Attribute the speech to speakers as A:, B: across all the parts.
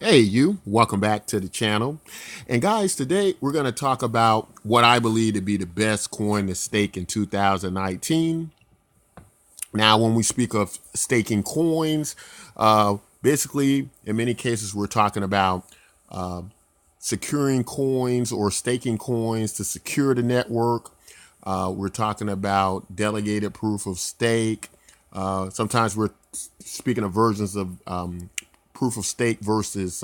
A: Hey, you, welcome back to the channel. And guys, today we're going to talk about what I believe to be the best coin to stake in 2019. Now, when we speak of staking coins, basically, in many cases, we're talking about securing coins or staking coins to secure the network. We're talking about delegated proof of stake. Sometimes we're speaking of versions of proof of stake versus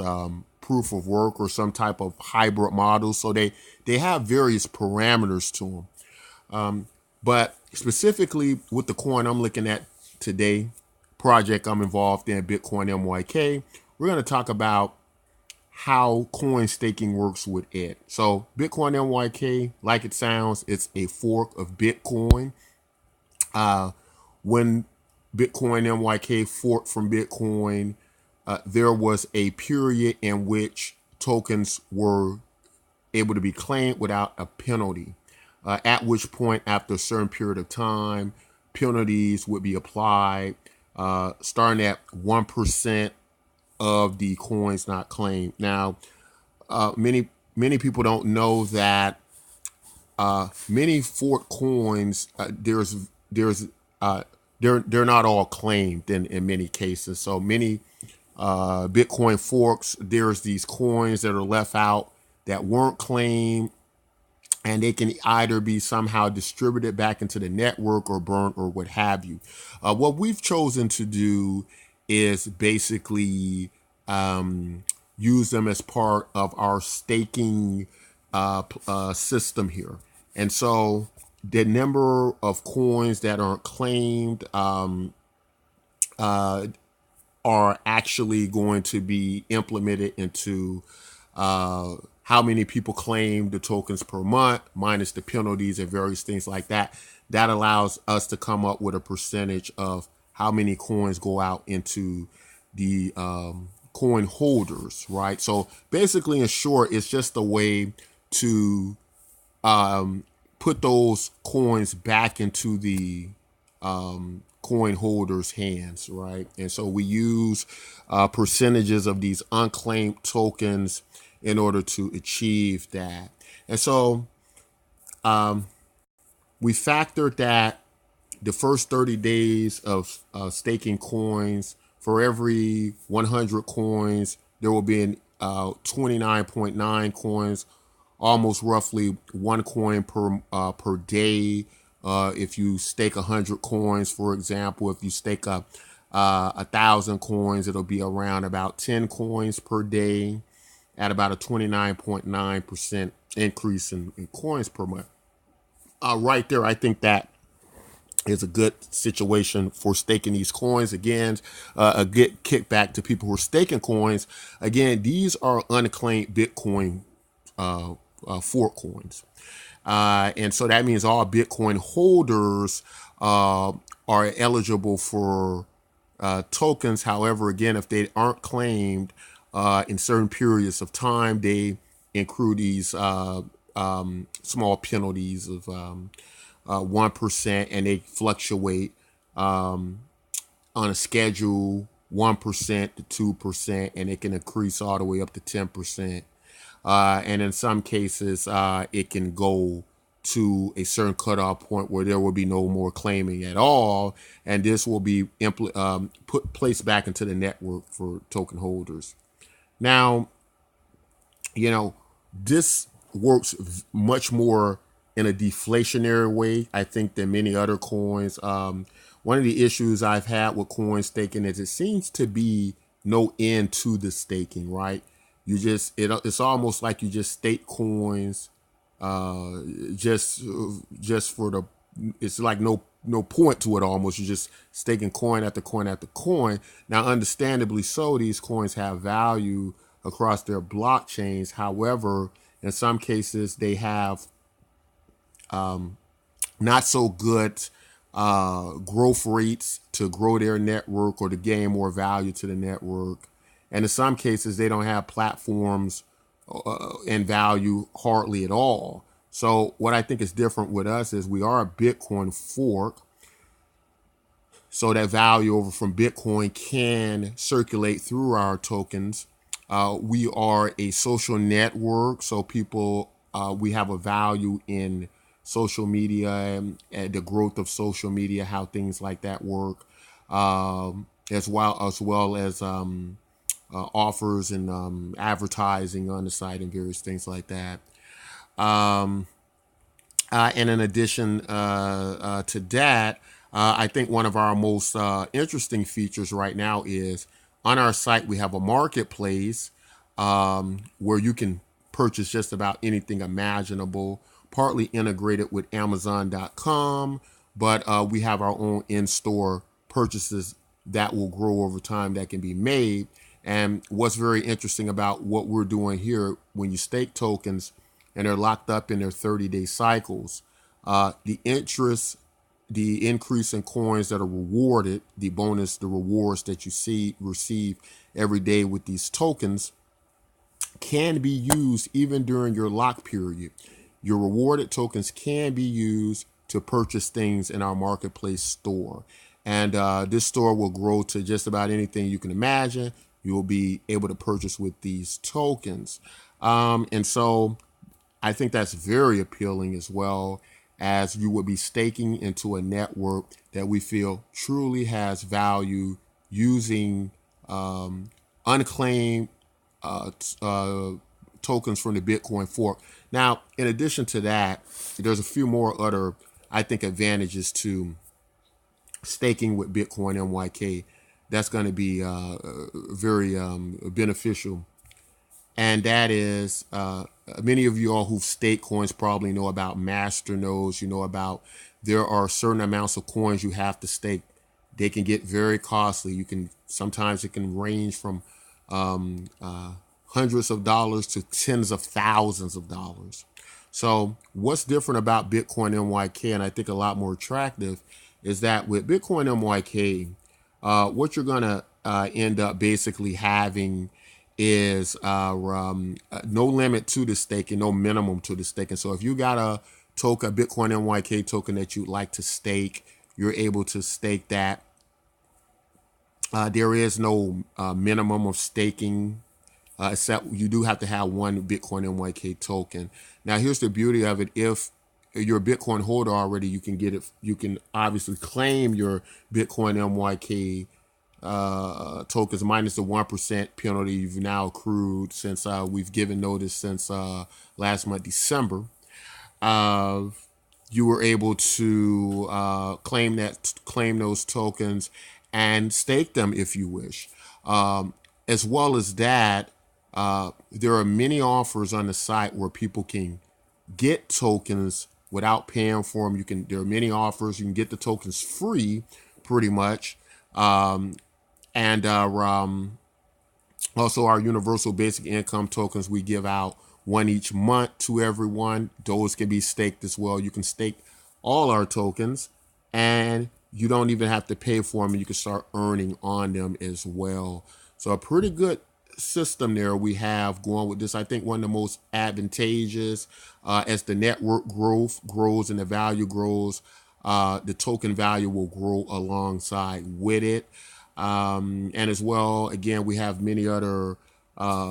A: proof of work or some type of hybrid model. So they have various parameters to them. But specifically with the coin I'm looking at today, project I'm involved in, Bitcoin MYK, we're going to talk about how coin staking works with it. So Bitcoin MYK, like it sounds, it's a fork of Bitcoin. When Bitcoin MYK forked from Bitcoin, there was a period in which tokens were able to be claimed without a penalty. At which point, after a certain period of time, penalties would be applied, starting at 1% of the coins not claimed. Now, many people don't know that many fork coins uh, they're not all claimed in many cases. So many Bitcoin forks, there's these coins that are left out that weren't claimed, and they can either be somehow distributed back into the network or burnt or what have you. What we've chosen to do is basically use them as part of our staking system here. And so the number of coins that aren't claimed are actually going to be implemented into how many people claim the tokens per month, minus the penalties and various things like that. That allows us to come up with a percentage of how many coins go out into the coin holders, right? So basically, in short, it's just a way to put those coins back into the coin holders' hands, right? And so we use percentages of these unclaimed tokens in order to achieve that. And so we factored that the first 30 days of staking coins, for every 100 coins, there will be 29.9 coins, almost roughly one coin per day. If you stake 100 coins, for example, if you stake 1,000 coins, it'll be around about 10 coins per day at about a 29.9% increase in coins per month. Right there, I think that is a good situation for staking these coins. Again, a good kickback to people who are staking coins. Again, these are unclaimed Bitcoin fork coins. And so that means all Bitcoin holders are eligible for tokens. However, again, if they aren't claimed in certain periods of time, they accrue these small penalties of 1%, and they fluctuate on a schedule 1% to 2%, and it can increase all the way up to 10%. And in some cases, it can go to a certain cutoff point where there will be no more claiming at all, and this will be placed back into the network for token holders. Now, you know, this works much more in a deflationary way, I think, than many other coins. One of the issues I've had with coin staking is it seems to be no end to the staking, right? It's almost like you just stake coins uh just just for the it's like no point to it. Almost, you're just staking coin after coin after coin. Now, understandably so, these coins have value across their blockchains. However, in some cases they have not so good growth rates to grow their network or to gain more value to the network. And in some cases, they don't have platforms and value hardly at all. So what I think is different with us is we are a Bitcoin fork. So that value over from Bitcoin can circulate through our tokens. We are a social network, so people, we have a value in social media and the growth of social media, how things like that work, as well as offers and advertising on the site and various things like that. Um, and in addition to that, I think one of our most interesting features right now is on our site we have a marketplace where you can purchase just about anything imaginable, partly integrated with Amazon.com, but we have our own in-store purchases that will grow over time that can be made. And what's very interesting about what we're doing here, when you stake tokens and they're locked up in their 30-day cycles, the interest, the increase in coins that are rewarded, the bonus, the rewards that you receive every day with these tokens can be used even during your lock period. Your rewarded tokens can be used to purchase things in our marketplace store. And this store will grow to just about anything you can imagine. You will be able to purchase with these tokens. And so I think that's very appealing, as well as you would be staking into a network that we feel truly has value using unclaimed uh, tokens from the Bitcoin fork. Now, in addition to that, there's a few more other, I think, advantages to staking with Bitcoin MYK that's going to be very beneficial. And that is, many of you all who've staked coins probably know about master nodes. You know about there are certain amounts of coins you have to stake. They can get very costly. You can sometimes it can range from hundreds of dollars to tens of thousands of dollars. So what's different about Bitcoin MYK, and I think a lot more attractive, is that with Bitcoin MYK, what you're gonna end up basically having is no limit to the staking, no minimum to the staking. So if you got a token, a Bitcoin MYK token that you'd like to stake, you're able to stake that. There is no minimum of staking, except you do have to have one Bitcoin MYK token. Now, here's the beauty of it. If you're a Bitcoin holder already, you can get it. You can obviously claim your Bitcoin MYK tokens minus the 1% penalty you've now accrued since we've given notice since last month, December. Uh, you were able to claim those tokens and stake them if you wish. As well as that, there are many offers on the site where people can get tokens without paying for them. There are many offers. You can get the tokens free, pretty much. And also our universal basic income tokens, we give out one each month to everyone. Those can be staked as well. You can stake all our tokens and you don't even have to pay for them, and you can start earning on them as well. So a pretty good system there we have going with this. I think one of the most advantageous, as the network grows and the value grows, the token value will grow alongside with it. And as well, again, we have many other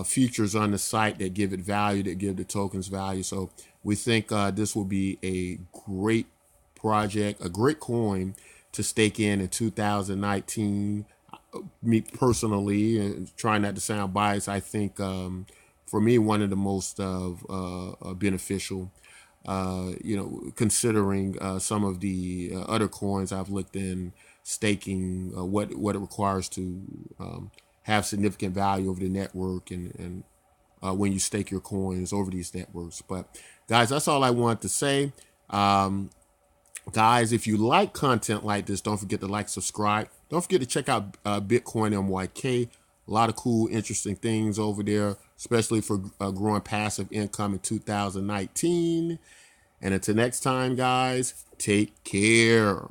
A: features on the site that give it value, that give the tokens value. So we think this will be a great project, a great coin to stake in 2019. Me personally, and trying not to sound biased, I think for me one of the most beneficial. Considering some of the other coins I've looked in staking, what it requires to have significant value over the network, and when you stake your coins over these networks. But guys, that's all I want to say. Guys, if you like content like this, don't forget to like, subscribe. Don't forget to check out Bitcoin MYK. A lot of cool, interesting things over there, especially for growing passive income in 2019. And until next time, guys, take care.